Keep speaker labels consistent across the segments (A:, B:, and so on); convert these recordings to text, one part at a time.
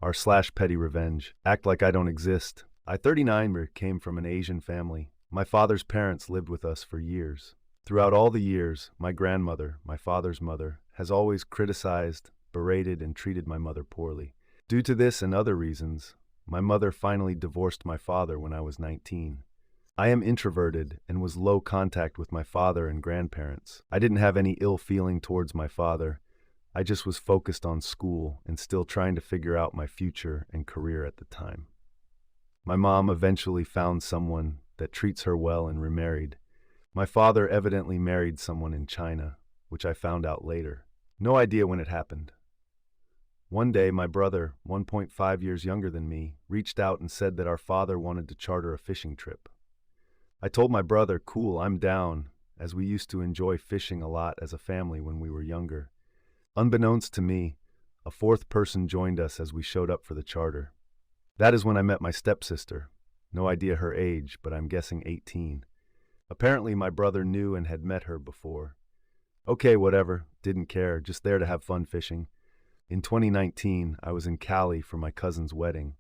A: r/petty revenge. Act like I don't exist. I, 39, came from an Asian family. My father's parents lived with us for years. Throughout all the years, my grandmother, my father's mother, has always criticized, berated, and treated my mother poorly. Due to this and other reasons, my mother finally divorced my father when I was 19. I am introverted and was low contact with my father and grandparents. I didn't have any ill feeling towards my father. I just was focused on school and still trying to figure out my future and career at the time. My mom eventually found someone that treats her well and remarried. My father evidently married someone in China, which I found out later. No idea when it happened. One day, my brother, 1.5 years younger than me, reached out and said that our father wanted to charter a fishing trip. I told my brother, cool, I'm down, as we used to enjoy fishing a lot as a family when we were younger. Unbeknownst to me, a fourth person joined us as we showed up for the charter. That is when I met my stepsister. No idea her age, but I'm guessing 18. Apparently my brother knew and had met her before. Okay, whatever, didn't care, just there to have fun fishing. In 2019, I was in Cali for my cousin's wedding.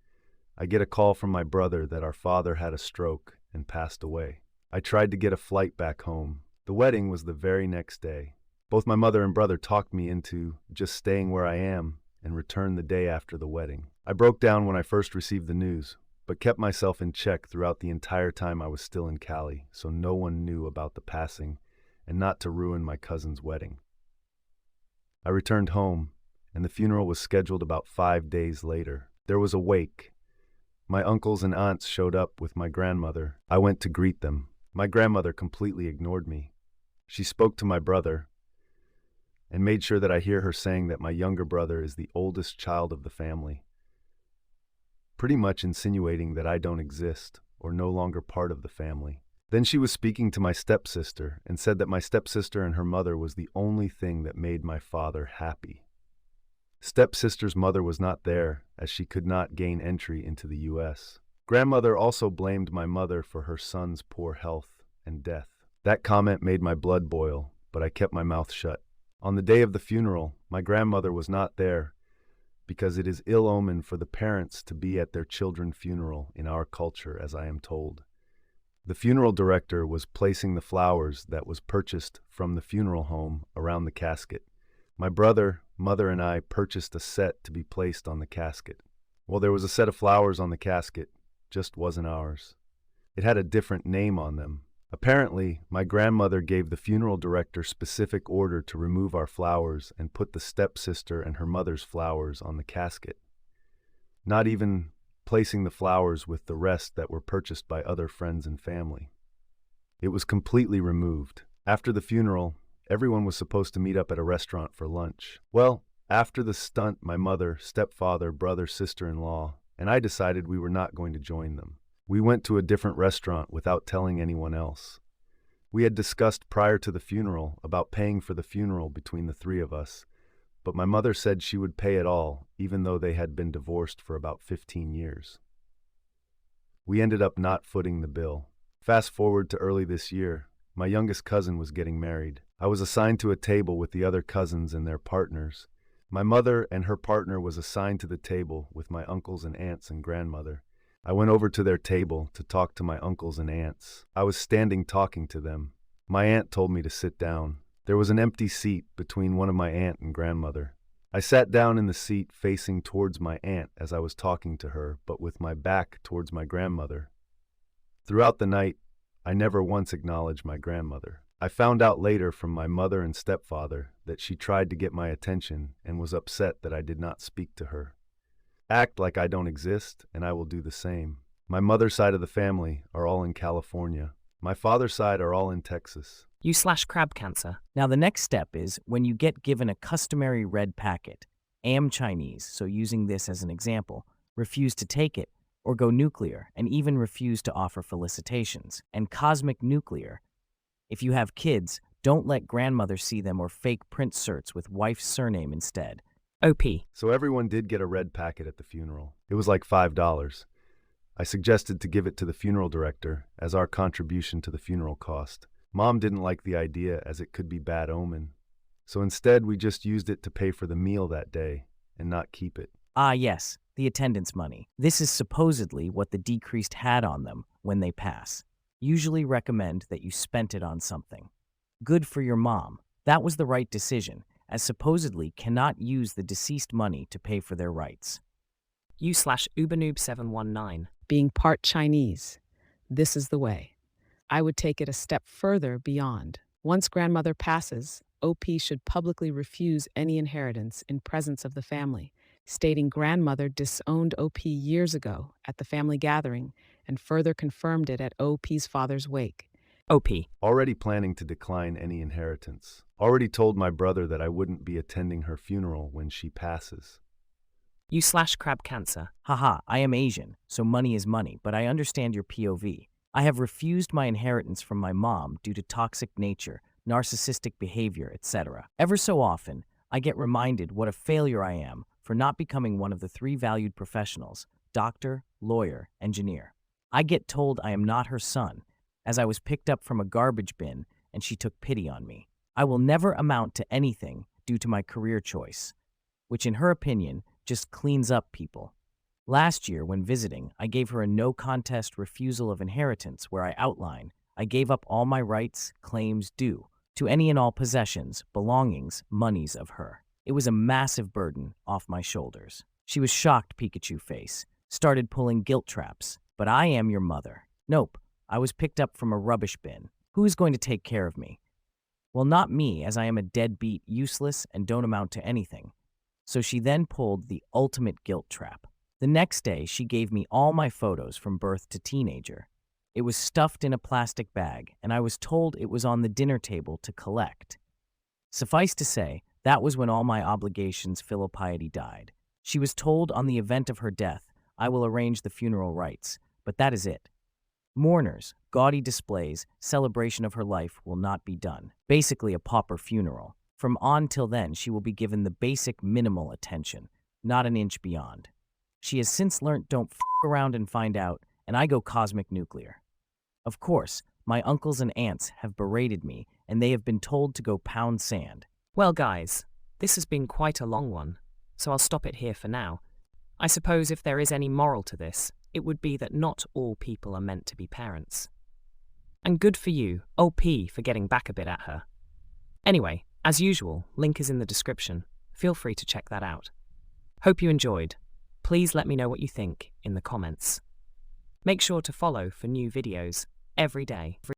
A: I get a call from my brother that our father had a stroke and passed away. I tried to get a flight back home. The wedding was the very next day. Both my mother and brother talked me into just staying where I am and returned the day after the wedding. I broke down when I first received the news, but kept myself in check throughout the entire time I was still in Cali, so no one knew about the passing and not to ruin my cousin's wedding. I returned home, and the funeral was scheduled about 5 days later. There was a wake. My uncles and aunts showed up with my grandmother. I went to greet them. My grandmother completely ignored me. She spoke to my brother and made sure that I hear her saying that my younger brother is the oldest child of the family, pretty much insinuating that I don't exist or no longer part of the family. Then she was speaking to my stepsister and said that my stepsister and her mother was the only thing that made my father happy. Stepsister's mother was not there, as she could not gain entry into the U.S. Grandmother also blamed my mother for her son's poor health and death. That comment made my blood boil, but I kept my mouth shut. On the day of the funeral, my grandmother was not there because it is ill omen for the parents to be at their children's funeral in our culture, as I am told. The funeral director was placing the flowers that was purchased from the funeral home around the casket. My brother, mother, and I purchased a set to be placed on the casket. Well, there was a set of flowers on the casket, just wasn't ours. It had a different name on them. Apparently, my grandmother gave the funeral director specific order to remove our flowers and put the stepsister and her mother's flowers on the casket, not even placing the flowers with the rest that were purchased by other friends and family. It was completely removed. After the funeral, everyone was supposed to meet up at a restaurant for lunch. Well, after the stunt, my mother, stepfather, brother, sister-in-law, and I decided we were not going to join them. We went to a different restaurant without telling anyone else. We had discussed prior to the funeral about paying for the funeral between the three of us, but my mother said she would pay it all, even though they had been divorced for about 15 years. We ended up not footing the bill. Fast forward to early this year, my youngest cousin was getting married. I was assigned to a table with the other cousins and their partners. My mother and her partner was assigned to the table with my uncles and aunts and grandmother. I went over to their table to talk to my uncles and aunts. I was standing talking to them. My aunt told me to sit down. There was an empty seat between one of my aunt and grandmother. I sat down in the seat facing towards my aunt as I was talking to her, but with my back towards my grandmother. Throughout the night, I never once acknowledged my grandmother. I found out later from my mother and stepfather that she tried to get my attention and was upset that I did not speak to her. Act like I don't exist, and I will do the same. My mother's side of the family are all in California. My father's side are all in Texas.
B: U/crab cancer. Now the next step is when you get given a customary red packet, am Chinese, so using this as an example, refuse to take it, or go nuclear, and even refuse to offer felicitations. And cosmic nuclear. If you have kids, don't let grandmother see them or fake print certs with wife's surname instead. OP.
A: So everyone did get a red packet at the funeral. It was like $5. I suggested to give it to the funeral director as our contribution to the funeral cost. Mom didn't like the idea as it could be bad omen. So instead we just used it to pay for the meal that day and not keep it.
B: Ah, yes, the attendance money. This is supposedly what the decreased had on them when they pass. Usually recommend that you spent it on something. Good for your mom. That was the right decision, as supposedly cannot use the deceased money to pay for their rights.
C: U/ubernoob719.
D: Being part Chinese, this is the way. I would take it a step further beyond. Once grandmother passes, OP should publicly refuse any inheritance in presence of the family, stating grandmother disowned OP years ago at the family gathering and further confirmed it at OP's father's wake.
C: OP.
A: Already planning to decline any inheritance. Already told my brother that I wouldn't be attending her funeral when she passes.
C: U/crab cancer.
B: Haha, I am Asian, so money is money, but I understand your POV. I have refused my inheritance from my mom due to toxic nature, narcissistic behavior, etc. Ever so often, I get reminded what a failure I am for not becoming one of the 3 valued professionals: doctor, lawyer, engineer. I get told I am not her son, as I was picked up from a garbage bin and she took pity on me. I will never amount to anything due to my career choice, which in her opinion just cleans up people. Last year, when visiting, I gave her a no-contest refusal of inheritance where I outline I gave up all my rights, claims due to any and all possessions, belongings, monies of her. It was a massive burden off my shoulders. She was shocked, Pikachu face, started pulling guilt traps. But I am your mother. Nope, I was picked up from a rubbish bin. Who is going to take care of me? Well, not me, as I am a deadbeat, useless, and don't amount to anything. So she then pulled the ultimate guilt trap. The next day, she gave me all my photos from birth to teenager. It was stuffed in a plastic bag, and I was told it was on the dinner table to collect. Suffice to say, that was when all my obligations filial piety died. She was told on the event of her death, I will arrange the funeral rites, but that is it. Mourners, gaudy displays, celebration of her life will not be done. Basically a pauper funeral. From on till then, she will be given the basic minimal attention, not an inch beyond. She has since learnt don't f*** around and find out, and I go cosmic nuclear. Of course, my uncles and aunts have berated me, and they have been told to go pound sand.
C: Well, guys, this has been quite a long one, so I'll stop it here for now. I suppose if there is any moral to this, it would be that not all people are meant to be parents. And good for you, OP, for getting back a bit at her. Anyway, as usual, link is in the description. Feel free to check that out. Hope you enjoyed. Please let me know what you think in the comments. Make sure to follow for new videos every day.